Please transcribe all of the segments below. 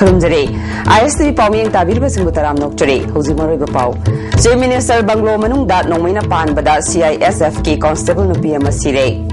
Kurumjare, ISTV Pawming Tabirba Singutaram Nokjare, Hosimari Bapau. Chief Minister Banglo Manung Dat Nongmina Pan Bada CISFK Constable Nupia Masire.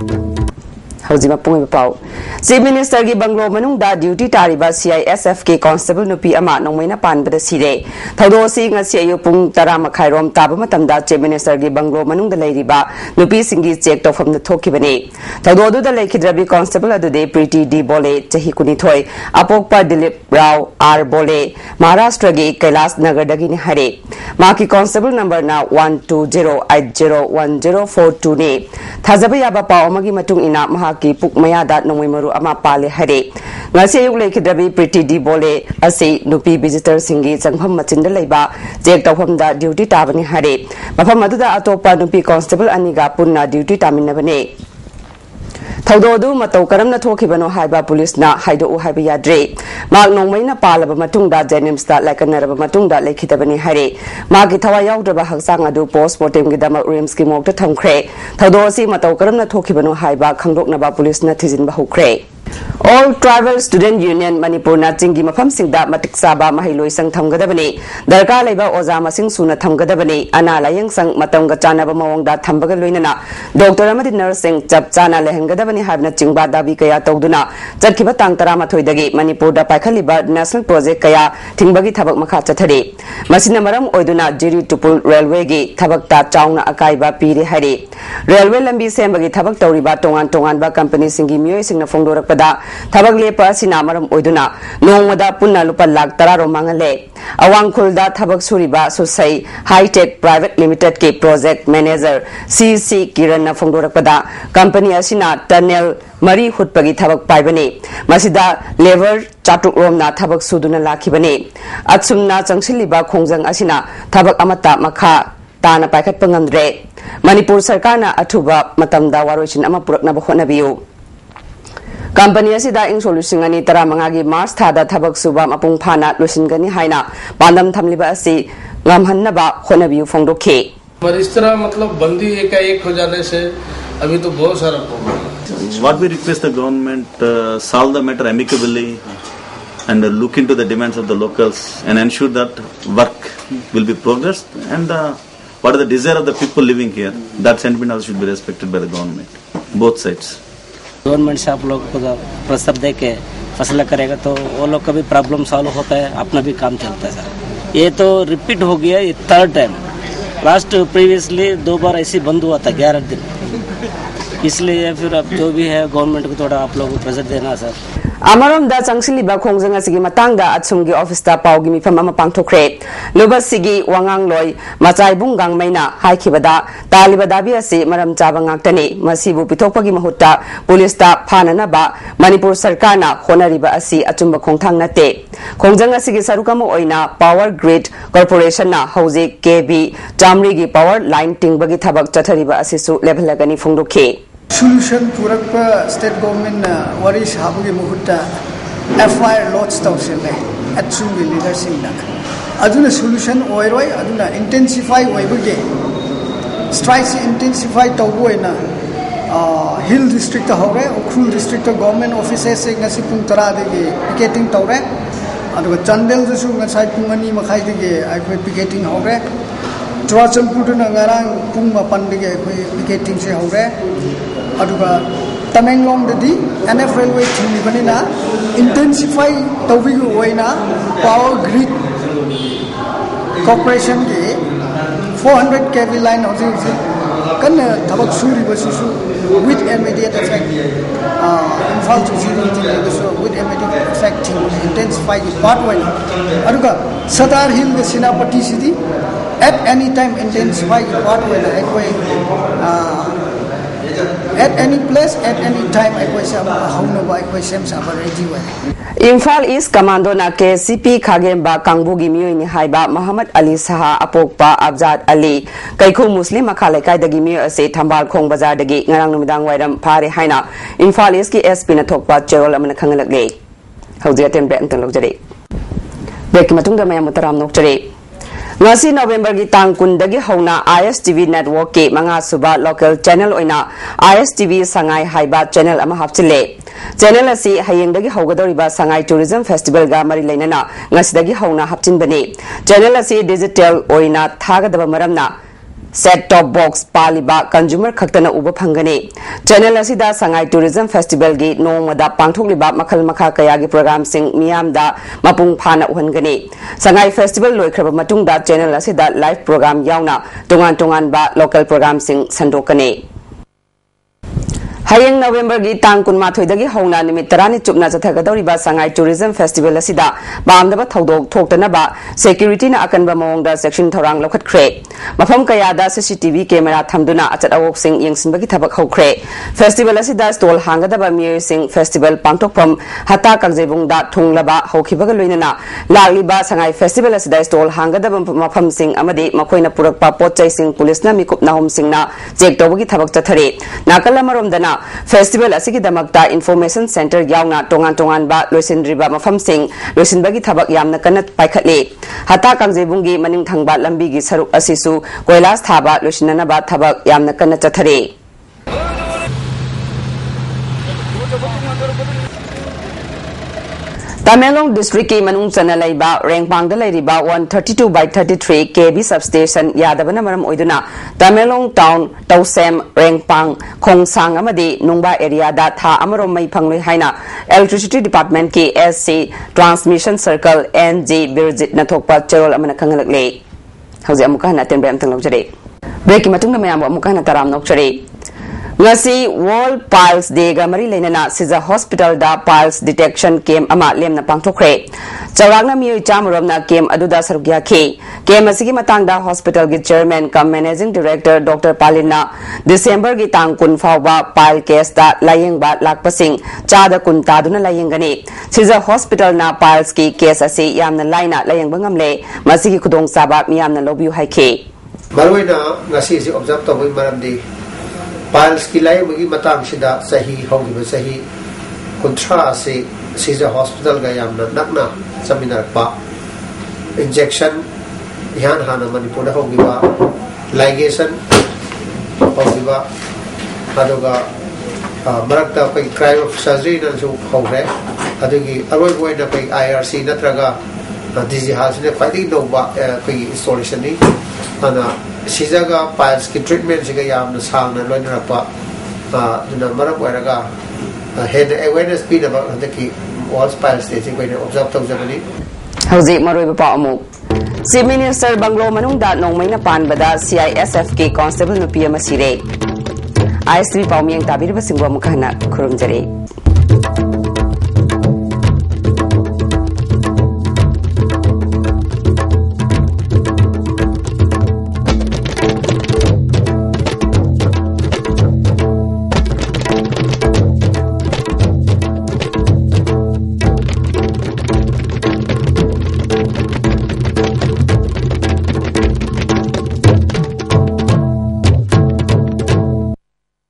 Hosima Pung Pau. Chief Minister Gi Banglo Manung Da Duty Tariba CISFK Constable Nupi Ama Nongmina Pan Bada Sire. Thodo Sing as Yayu Pung Tarama Kairom Tabamatamda, Chief Minister Gi Banglo Manung the Lady Ba, Nupi Singi checked off from the Tokibane. Thodo the Lake Drabi Constable of the day, Pretty D Bole, Tahikuni Toy, Apokpa Dilip Rao, R Bole, Maharashtra Gi, Kailas Nagadagini Hare. Maki Constable number now 120801042 ne. Thazabaya Pa Omagi Matung ina Mahaki Pukmaya dat Nomimaru Ama Pale Hare. Ngasi Yuk Lake Drabi Pretty D Bole, Ase Nupi Visitor Singi, Sangham Machinda Leba, Jake Tofam da duty tabani Hare. Mafamada Atopa Nupi Constable Aniga Puna duty taminabane. Thodo Mato Karamna Tokibano Haiba Police na Haido Habiadre. Mark Nongmaina Palaba Matunda Denim Stat like a Neraba Matunda Lake Hitabani Hare. Margitawa Yaudaba Haksanga do post mortem Gidama Rimski Mok to Tom Cray. Thodosi Mato Karamna Tokibano Haiba Kangdok Naba Police Natizin Bahu Cray. All Tribal Student Union Manipur na Jingi Mafam Singda Matik Saba Mahiloi Sang Tamgadabani, Darka Leba Ozama Sing Suna Tamgadabani, Ana Layang Sang Matanga Chana Bamawanga Tambagaluina, Dr. Amadi Nursing Chapchana Lehengadabani Havna Chingba Dabi Kaya Togduna, Zakiba Tantarama Toidagi, Manipur da Paikaliba National Project Kaya, Tingbagi Tabak Makata Tade, Masinamaram Oiduna, Jiri Tupul Railway Gi, Tabakta Chauna Akaiba Piri Hare, Railway Lambi Sembagi Tabak Toriba Tongan Ba Company Singi Mui Sing Fondora Tabak lepa sinamaram oiduna nongmada punna lupa lakh tararo mangale awangkhulda tabak suriba susai high tech private limited ke project manager CC Kiran na phongdorakpada company asina tunnel mari hutpagi tabak paibane masida lever chatuk rom na tabak suduna lakhibane atsumna changsiliba khongjang asina tabak amata makha tana paikat pangamdre Manipur sarkar na athuba matamda warochin ama purakna bahona Company asida ing solution ani tara mangagi Mars thada thabak suba mapung phana lusingani haina pandam thamliba asi ngamhannaba khonabiu phongdokhe पर इस तरह मतलब बंदी एक हो जाने से अभी तो बहुत सारा प्रॉब्लम है. What we request the government solve the matter amicably and look into the demands of the locals and ensure that work will be progressed and what is the desire of the people living here, that sentiment also should be respected by the government, both sides. Government से आप लोग को प्रस्ताव दे के फैसला करेगा तो वो लोग का भी प्रॉब्लम सॉल्व होता है, अपना भी काम चलता है सर. ये तो रिपीट हो गया, ये थर्ड टाइम. लास्ट प्रीवियसली 2 बार ऐसे बंद हुआ था 11 दिन. इसलिए फिर अब जो भी है गवर्नमेंट को थोड़ा आप लोग को प्रेशर देना sir. Amaram da Changsiliba Khongjang asigi matangda atsumgi office ta pawgi mifam ama pangthokre lubasigi wangang loi machai bungang maina haikibada taliba dabi asi maram chaba ngaktani masibu pithokpagi mahutta police ta phanana ba Manipur sarkar na honariba asi achumba khongthang nate khongjang asigi sarukam oina power grid corporation na hauji KB Jamri gi power line tingbagi thabak chathariba asi su levelagani phongdokhe Solution Purakpa state government Warish Habugi Muhutta FIR lots Tausile at Sungi leadership. Aduna solution Oiroi, Aduna intensify Waibuge strikes intensify Togoina Hill district Hore, Okul district government offices Nasipun Tara de picketing Tore, Adu Chandel the Sung and Saipumani Makai, I quit picketing Hore. Chuacham Putuna Garang Puma Pandige picketing se Hore. Aduga Tamenglong the NF railway Chinibanina intensify Tovigu Waina power grid corporation 400 kV line of the Kana Tabaksuri Basusu with immediate effect infalt to with immediate effect intensify the pathway. Aduga Sadar Hill the Sinapati city at any time intensify the pathway at any place, at any time, Imphal East Commando na KCP Khagemba Kangbugi Mui Haiba Muhammad Ali Saha Apokpa Abzad Ali Kaiku Muslim Makalekai the Gimir say Tambal Kong Bazar the Gate Narang Midang Wadam Pari Haina Imphal East SP na Tokpa Gerald Amanakangalagay. How the attempt to look today. Bekimatunga Mayamutaram Noktere. Ngasi November gi tang kundagi hauna ISTV network ke manga suba local channel oina ISTV sangai haiba channel ama hapchile channel asi hayengdagi haugadoriba sangai tourism festival ga mari leinana ngasidagi hauna hapchinbani channel asi digital oina thagadaba maramna set top box paliba consumer khaktana uba phangani channel asida sangai tourism festival gi nomada pangthokliba makhal makha kaya gi program sing miyamda mapung phana uhangani sangai festival loikraba matungda channel asida live program yauna tongan ba local program sing sandokani Hayeng November gi tang kun mathoi dagi hona nimit tarani chupna chathagadoriba sangai tourism festival asida bamdaba thodok thoktana ba security na akanba mawngda section thorang lokhat khre mafam kaya da CCTV camera thamduna achat awok sing yengsinbagi thabak hokre festival asida stall hangadaba mir sing festival pangthokpam hata kangjebung da thunglaba hokhibaga loinana lagliba sangai festival asida stall hangadaba mafam sing amadi makoina purakpa potchai sing police na mikup nahum sing na check tawagi thabak chathare nakala maromdana festival asigi damakta information center yauna tongan ba loisindriba mafam sing loisinbagi thabak yamna kanat paikhatli hata kangjebungi maning thangba lambi gi saruk asisu koilas thaba loisinana ba thabak yamna kanat chathare Tamelong district ki manung chana laiba rengpang da lairiba 132/33 kV substation yadabana maram oiduna Tamelong town tausem rengpang khongsang amadi nungba area da tha amarom mai phangloi haina electricity department ki SC transmission circle NG Birjit na thokpa cherol amana khangalakle hauji amuka na ten bram thang lojare break ki matung na mayam amuka na taram nokchare ngasi World Piles Day ga mari leinana Siza Hospital da piles detection camp ama lemna pangthokre chawrangna mi chamuromna camp aduda sarugya khe camp asigi matangda hospital gi chairman cum managing director Dr Palina December gi tang kun fawba pile case da layengba lakpasing chada kun taduna layengani Siza Hospital na piles ki case ase yamna laina layengba ngamle masigi khudong saba miyamna lobiu haikhe marwena ngasi si observe to maramdi piles ki lai magi matang sida sahi hogi ba sahi kontra se Siza Hospital ga yamna nakna seminar pa injection yan hana Manipur da hogi ba ligation hogi ba adoga marakta pai cryo surgery na so hogre adogi aroi boy na pai IRC natraga dizzy house ne kwadi no ba pai installation ni ana Siza ga piles ki treatment siga yamna sangna loina pa duna maram waraga head awareness bi da ba ki walls piles te ko ne observe to jabani hauji maroi ba amu Chief Minister Banglo manungda nongmaina panbada CISF ki constable nupi ama sire ISTV paumyeng tabirba singwa mukhana khurumjare